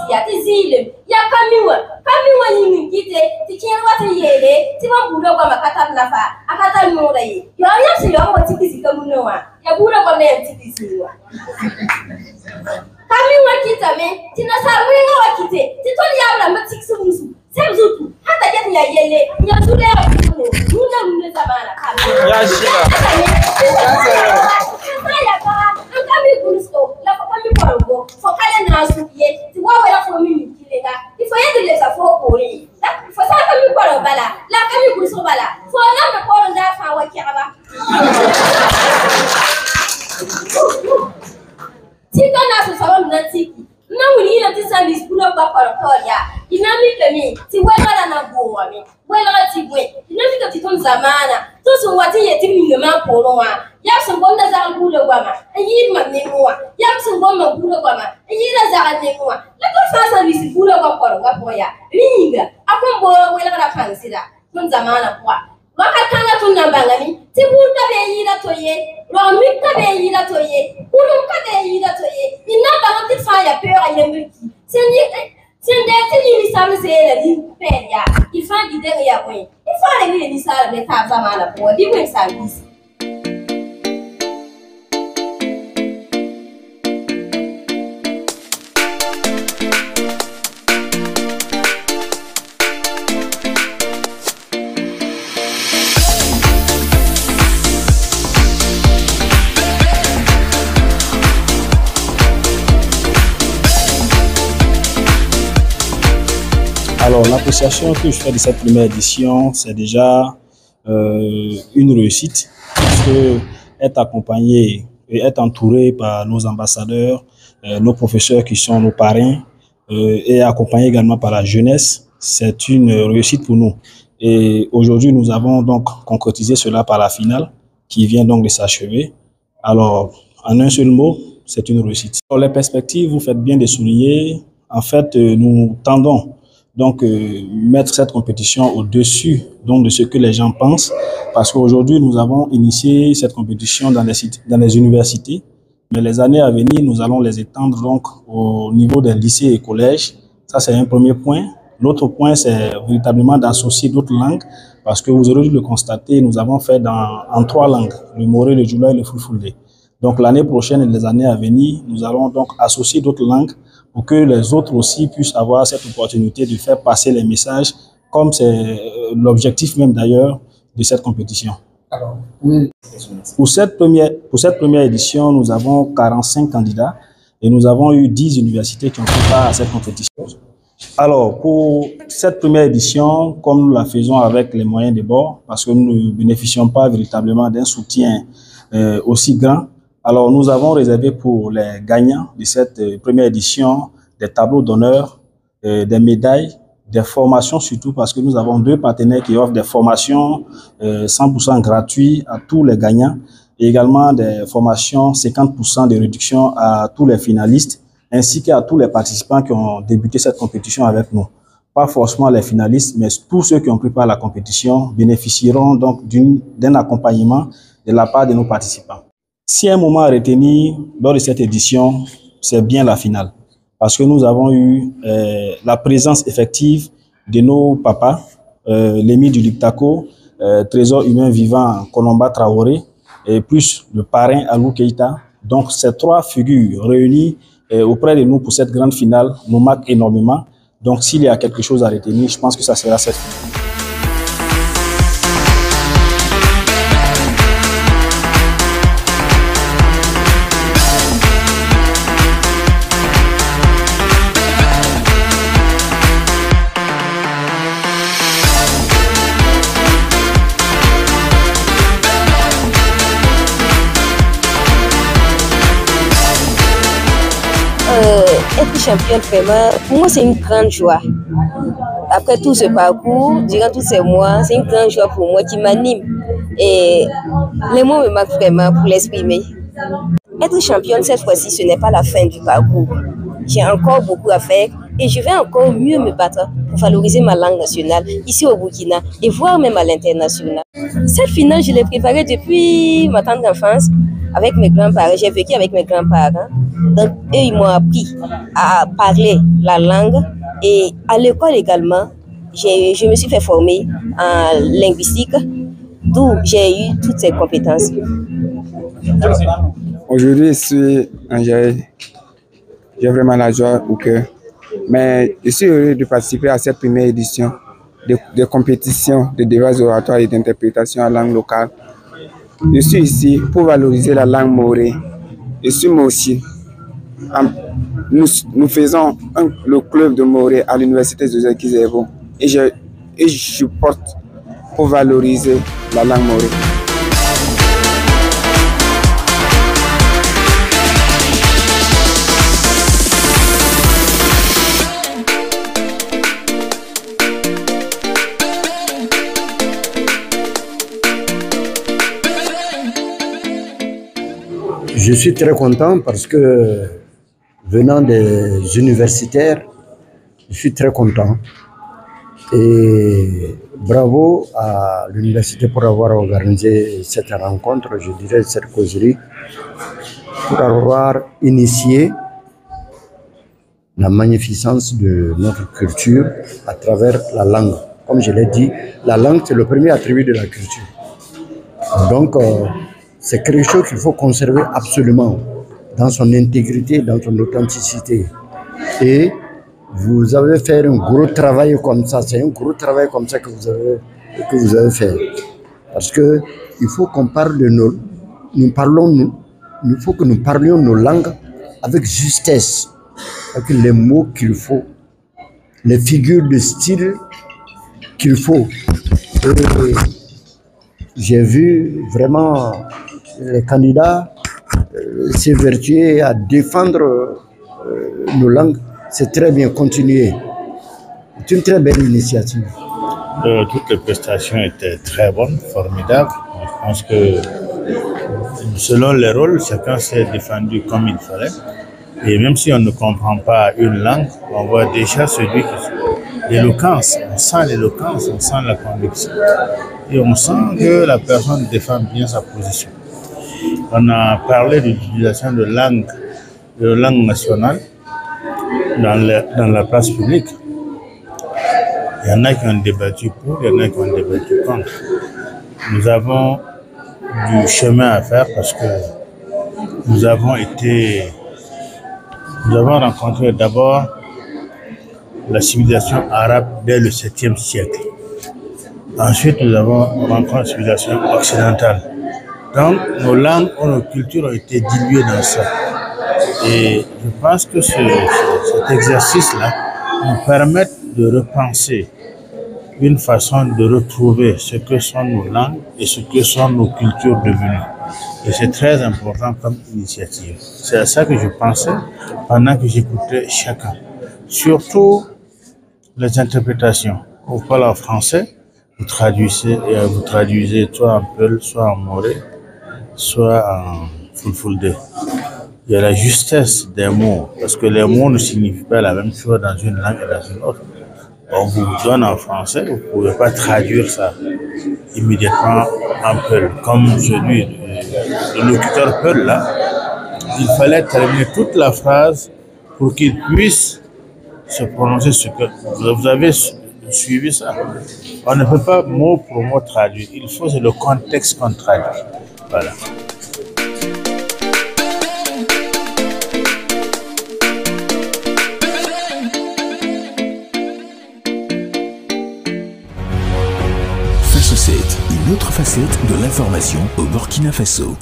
ya ti zile ya kamiwa yini kite ti kinwa ti yele ti ma bulo kwa makata nafa akata nura yi yo ya si yo mo tikisi kamunowa ya bulo kwa me tikisi wa kamiwa kita me ti na sarwinga wa kite ti to ya la ma tikisi musu semzutu hata jeti ya yele ya zule ya kuno nuna zamana kamiwa ya shika kami gusto la kami pargo fo kale na suye ti wa wala fo mi kilenga ifo yende le sa fo ori la fo sa kami paro bala la kami gusto bala fo na me ko nda fa wa kiaba tika na so sa na tiki na wuri na ti sa diskulo ba paratoria inamika mi ti wala na boa mi wala ti bwe inamika ti ton zamana to so wati yeti mi ma poro wa ya sun gonda za bulo gwama ayi ma ne muwa ya sun gonda bulo gwama ayi na za ne muwa la ko fa sa bisi bulo gwa poro gwa boya ringa akon bo wala na fansida ton zamana kwa wakatanga tunambangani ti buta be yira toye ro mi ka be yira toye ulum ka be yira toye inamba ti fa ya peur ayemiki Sendete ni sabe se ele di peria. Il fa di dere ya boi. Il fa le ni sala de ta zamana po. Di boi service. Alors, l'appréciation que je fais de cette première édition, c'est déjà une réussite, parce que être accompagné et être entouré par nos ambassadeurs, nos professeurs qui sont nos parrains, et accompagné également par la jeunesse, c'est une réussite pour nous. Et aujourd'hui, nous avons donc concrétisé cela par la finale, qui vient donc de s'achever. Alors, en un seul mot, c'est une réussite. Pour les perspectives, vous faites bien de souligner, en fait, nous tendons donc mettre cette compétition au-dessus donc de ce que les gens pensent, parce qu'aujourd'hui nous avons initié cette compétition dans les universités, mais les années à venir nous allons les étendre donc au niveau des lycées et collèges. Ça c'est un premier point. L'autre point c'est véritablement d'associer d'autres langues, parce que vous aurez dû le constater, nous avons fait en 3 langues, le moré, le djoula et le fulfulde. Donc l'année prochaine et les années à venir, nous allons donc associer d'autres langues pour que les autres aussi puissent avoir cette opportunité de faire passer les messages, comme c'est l'objectif même d'ailleurs de cette compétition. Alors, oui. Pour cette première édition, nous avons 45 candidats et nous avons eu 10 universités qui ont pris part à cette compétition. Alors, pour cette première édition, comme nous la faisons avec les moyens de bord, parce que nous ne bénéficions pas véritablement d'un soutien aussi grand, alors, nous avons réservé pour les gagnants de cette première édition des tableaux d'honneur, des médailles, des formations surtout, parce que nous avons 2 partenaires qui offrent des formations 100% gratuites à tous les gagnants, et également des formations 50% de réduction à tous les finalistes, ainsi qu'à tous les participants qui ont débuté cette compétition avec nous. Pas forcément les finalistes, mais tous ceux qui ont pris part à la compétition bénéficieront donc d'un accompagnement de la part de nos participants. Si un moment à retenir lors de cette édition, c'est bien la finale. Parce que nous avons eu la présence effective de nos papas, l'émir du Liptako, trésor humain vivant Kolomba Traoré, et plus le parrain Alou Keïta. Donc ces 3 figures réunies auprès de nous pour cette grande finale nous marquent énormément. Donc s'il y a quelque chose à retenir, je pense que ça sera cette finale. Être championne, vraiment, pour moi, c'est une grande joie. Après tout ce parcours, durant tous ces mois, c'est une grande joie pour moi qui m'anime. Et les mots me manquent vraiment pour l'exprimer. Être championne, cette fois-ci, ce n'est pas la fin du parcours. J'ai encore beaucoup à faire et je vais encore mieux me battre pour valoriser ma langue nationale ici au Burkina et voire même à l'international. Cette finale, je l'ai préparée depuis ma tendre enfance. avec mes grands-parents. J'ai vécu avec mes grands-parents. Donc, eux, ils m'ont appris à parler la langue. Et à l'école également, je me suis fait former en linguistique, d'où j'ai eu toutes ces compétences. Aujourd'hui, je suis Angèle. J'ai vraiment la joie au cœur. Mais je suis heureux de participer à cette première édition de compétition de débats oratoires et d'interprétation en langue locale. Je suis ici pour valoriser la langue maoré. Je suis moi aussi. Nous faisons le club de maoré à l'université de Kizerbo et je porte pour valoriser la langue maoré. Je suis très content parce que venant des universitaires, je suis très content. Et bravo à l'université pour avoir organisé cette rencontre, je dirais cette causerie, pour avoir initié la magnificence de notre culture à travers la langue. Comme je l'ai dit, la langue c'est le premier attribut de la culture. Donc, c'est quelque chose qu'il faut conserver absolument dans son intégrité, dans son authenticité. Et vous avez fait un gros travail comme ça, c'est un gros travail comme ça que vous avez fait. Parce que il faut qu'on parle de il faut que nous parlions nos langues avec justesse, avec les mots qu'il faut, les figures de style qu'il faut. Et j'ai vu vraiment les candidats s'évertuer à défendre nos langues. C'est très bien, continuer. C'est une très belle initiative. Toutes les prestations étaient très bonnes, formidables. Je pense que selon les rôles, chacun s'est défendu comme il fallait. Et même si on ne comprend pas une langue, on voit déjà celui qui l'éloquence. On sent l'éloquence, on sent la conviction. Et on sent que la personne défend bien sa position. On a parlé de l'utilisation de langue nationale dans la place publique. Il y en a qui ont débattu pour, il y en a qui ont débattu contre. Nous avons du chemin à faire parce que nous avons rencontré d'abord la civilisation arabe dès le 7e siècle. Ensuite, nous avons rencontré la civilisation occidentale. Donc, nos langues ou nos cultures ont été diluées dans ça. Et je pense que cet exercice-là nous permet de repenser une façon de retrouver ce que sont nos langues et ce que sont nos cultures devenues. Et c'est très important comme initiative. C'est à ça que je pensais pendant que j'écoutais chacun. Surtout les interprétations. Vous parlez en français, vous traduisez soit en Peul, soit en Moré, soit en Fulfulde. Il y a la justesse des mots, parce que les mots ne signifient pas la même chose dans une langue et dans une autre. On vous donne en français, vous ne pouvez pas traduire ça immédiatement en Peul. Comme celui de locuteur Peul là, il fallait terminer toute la phrase pour qu'il puisse se prononcer ce que vous avez suivi ça. On ne peut pas mot pour mot traduire. Il faut c'est le contexte qu'on traduit. Voilà. Faso 7, une autre facette de l'information au Burkina Faso.